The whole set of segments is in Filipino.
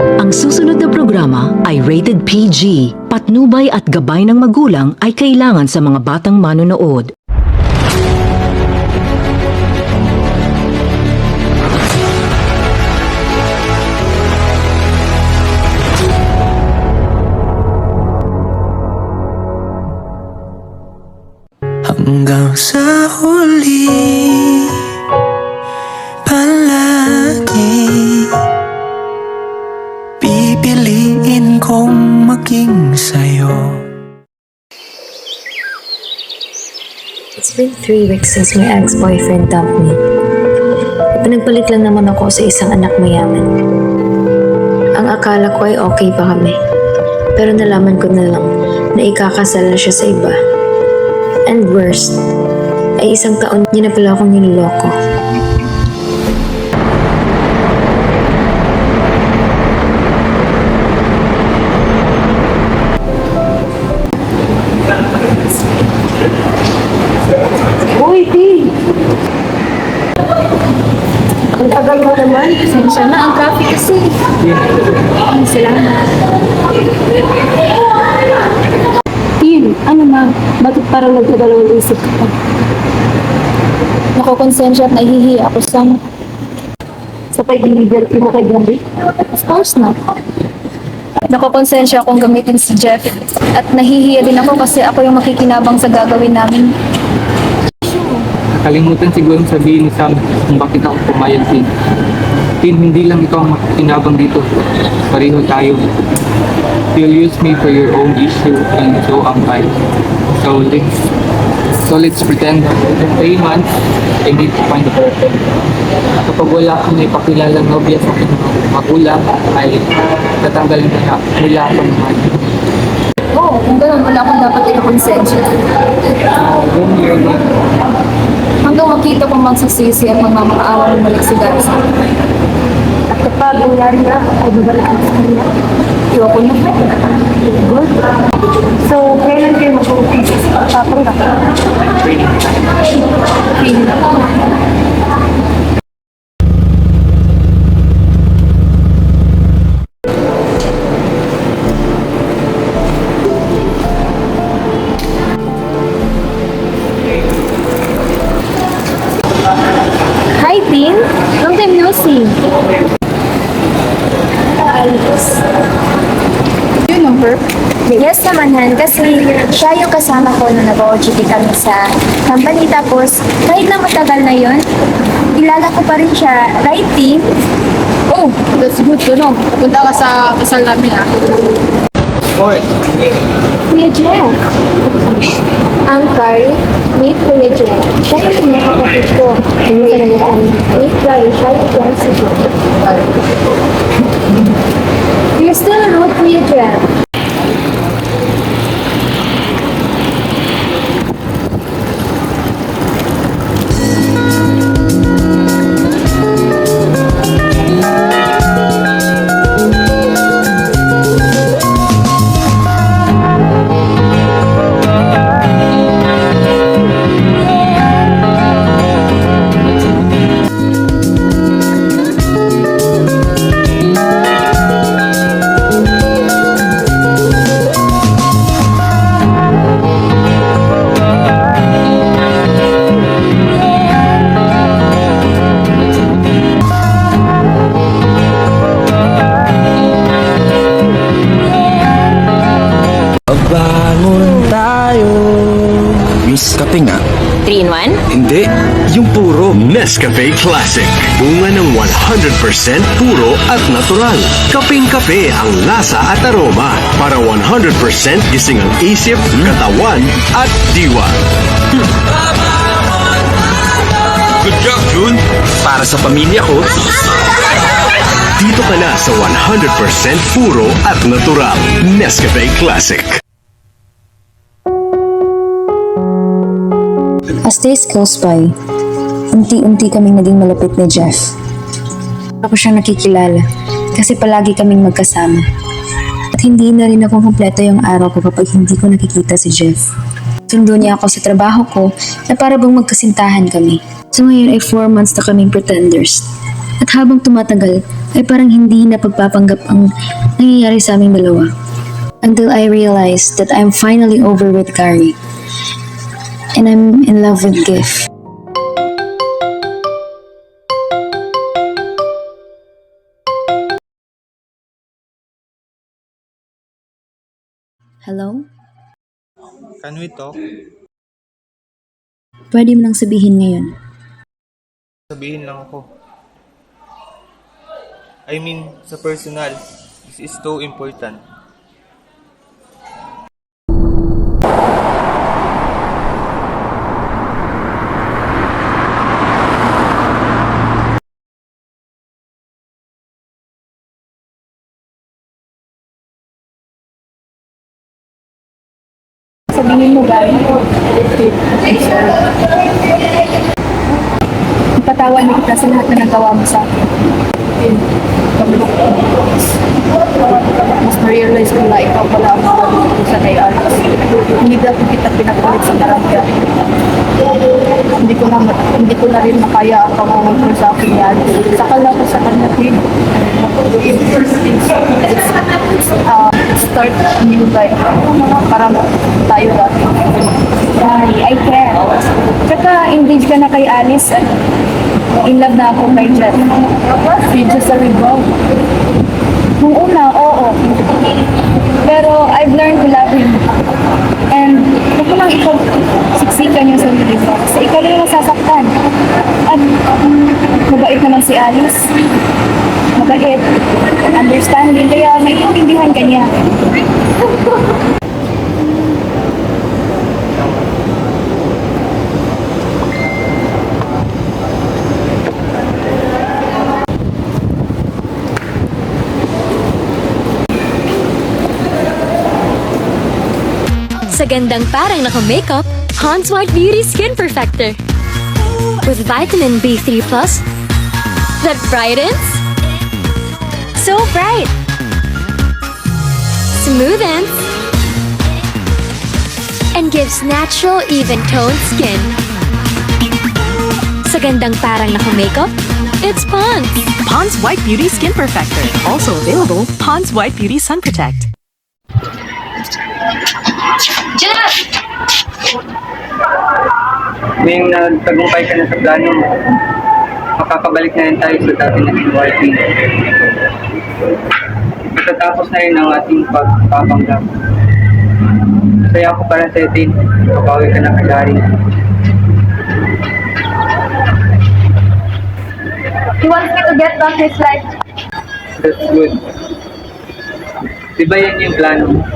Ang susunod na programa ay rated PG. Patnubay at gabay ng magulang ay kailangan sa mga batang manonood. Hanggang sa huli, palagi pipiliin kong maging sa'yo. It's been 3 weeks since my ex-boyfriend dumped me. Pinagpalit lang naman ako sa isang anak mayaman. Ang akala ko ay okay pa kami. Pero nalaman ko na lang na ikakasal na siya sa iba. And worst, ay isang taon niya na pala akong niloloko. Uy, T! Ang tagal mo naman. Sensya na, ang traffic kasi. Ay, salamat. Tin, ano ma? Bakit parang nagdadalawang isip ka pa? Nakakonsensya at nahihiya ako sa pag-deliver mo kay Gabby? Of course not. Nakakonsensya akong gamitin si Jeff at nahihiya din ako kasi ako yung makikinabang sa gagawin namin. Kalimutan siguro sabihin ni Sam kung bakit ako pumayag din. Tin, hindi lang ikaw ang makikinabang dito. Pareho tayo. You'll use me for your own issue and so am I. So let's pretend in 3 months, I need to find a person. Kapag wala akong ipakilalang nobya sa aking magulang, ay tatanggalin nila ako naman. Oo, kung gano'n, wala akong dapat ikakonsensya. Hanggang makita kong magsasisi at magmamakaawa ng balik si Garza. At kapag nangyari na, ay babalik ako sa kanya. Iwako na po. Good. So, kailan kayo mag-uupisa sa pagpapanggap? Training. Hi, Tin. Long time no see. Alice. You know her? Yes naman, Han, kasi siya yung kasama ko nung nag-OJT kami sa company. Tapos, kahit na matagal na yon, kilala ko pa rin siya. Right, Tin? Oh, that's good to know. Punta ka sa kasal namin, ah. Kuya Jeff. Angkar, meet Kuya Jeff. Siya yung pinakapatid ko. Meet Gary, siya yung fiancé ko. You're still rude, Kuya Jeff. Pagbangon tayo. Miss Kape nga. 3-in-1? Hindi, yung puro. Nescafe Classic. Bunga ng 100% puro at natural. Kapeng-kape ang lasa at aroma para 100% gising ang isip, katawan at diwa. Good job, June! Para sa pamilya ko. Dito ka na sa 100% puro at natural. Nescafe Classic. As days goes by, unti-unti kaming naging malapit ni Jeff. Ako siyang nakikilala kasi palagi kaming magkasama. At hindi na rin ako kumpleto yung araw ko kapag hindi ko nakikita si Jeff. Sundo niya ako sa trabaho ko na para bang magkasintahan kami. So ngayon ay 4 months na kaming pretenders. At habang tumatagal, ay parang hindi na pagpapanggap ang nangyayari sa aming dalawa. Until I realized that I'm finally over with Gary. And I'm in love with Giff. Hello? Can we talk? Pwede mo nang sabihin ngayon. Sabihin lang ako. I mean, sa personal, this is so important. Sabihin mo, Gary. Ipatawan mo kita sa lahat na nagawa mo sa akin. Mas na-realize ko na ikaw pala ang mga sa kay Alex. Hindi dapat kita pinakulit sa marami. Hindi ko na rin makaya ang pangungulong sa akin yan. Sakala ko sa kanya din. Start a new life. Para tayo dati. I care. Tsaka, engage ka na kay Alice at in love na ako kay Jet. Si Just a rebound. Nung una, oo. Pero I've learned to love him. And huwag mo lang ikaw siksikan yung sarili mo. Kasi ikaw rin yung masasaktan. At mabait naman si Alice. Mabait. Understanding. Kaya may intindihan ka niya. Sa gandang parang naka-makeup, Pond's White Beauty Skin Perfector. With vitamin B3+, that brightens, so bright, smoothens, and gives natural, even-toned skin. Sa gandang parang naka-makeup, it's Pond's. Pond's White Beauty Skin Perfector. Also available, Pond's White Beauty Sun Protect. Ngayong nagtagumpay ka na sa plano mo, makakabalik na rin tayo sa dati nating working. Matatapos na rin ang ating pagpapanggap. Masaya ako para sa atin, makabawi ka na kay Gary. He wants me to get back his life. That's good. Diba yan yung plano mo?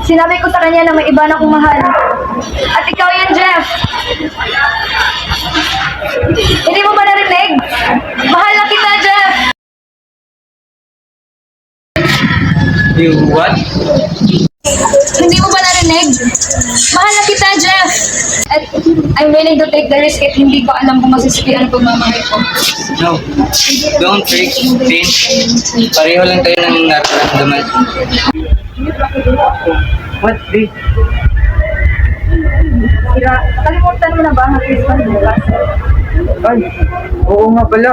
Sinabi ko sa kanya na may iba na akong mahal. At ikaw yan, Jeff. Hindi mo ba narinig? Mahal na kita, Jeff. You what? Hindi mo ba narinig? Mahal na kita, Jeff. At I'm willing to take the risk at hindi ko alam kung masisiki ang pagmamahal ko. No. Don't take pain. Pareho lang tayo ng nararamdaman. What's this? Kalimutan mo na ba ang Christmas bukas? Ay, oo nga pala.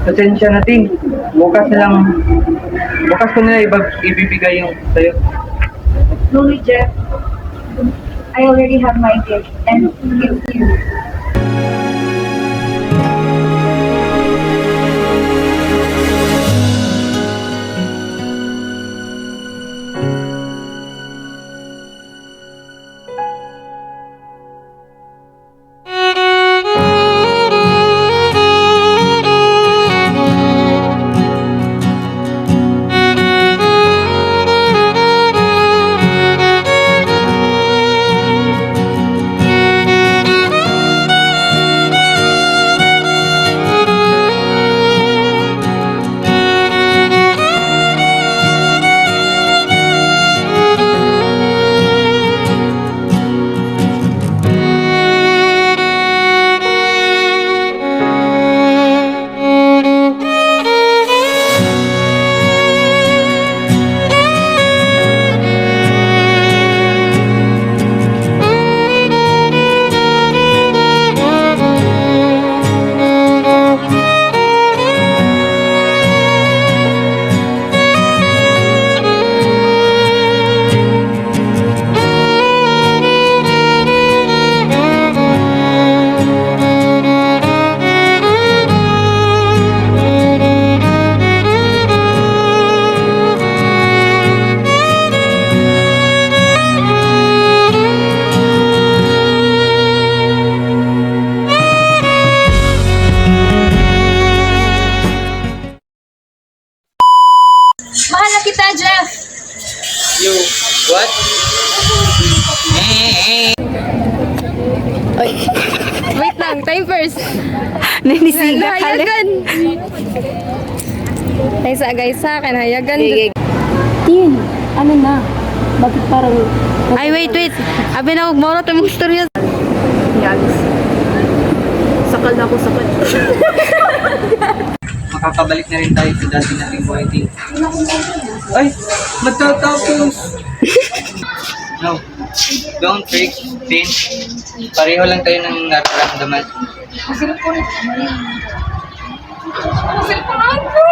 Pasensya natin. Bukas ko na ibibigay yung sa'yo. Slowly, Jeff. I already have my gift and it's you. What? Wait lang, time first. Nanisiga ka Hayagan. Ay sa guys sa akin, hayagan. Tin, ano na? Bakit parang... Ay, wait. Abi na, huwag mo na itong istorya. Yalis. Sakal na ako, sakal. Makakabalik na rin tayo sa dati nating wedding. Ay! Magtatapos! No. Don't break, Tin. Pareho lang tayo ng nararamdaman. Silpunan ko!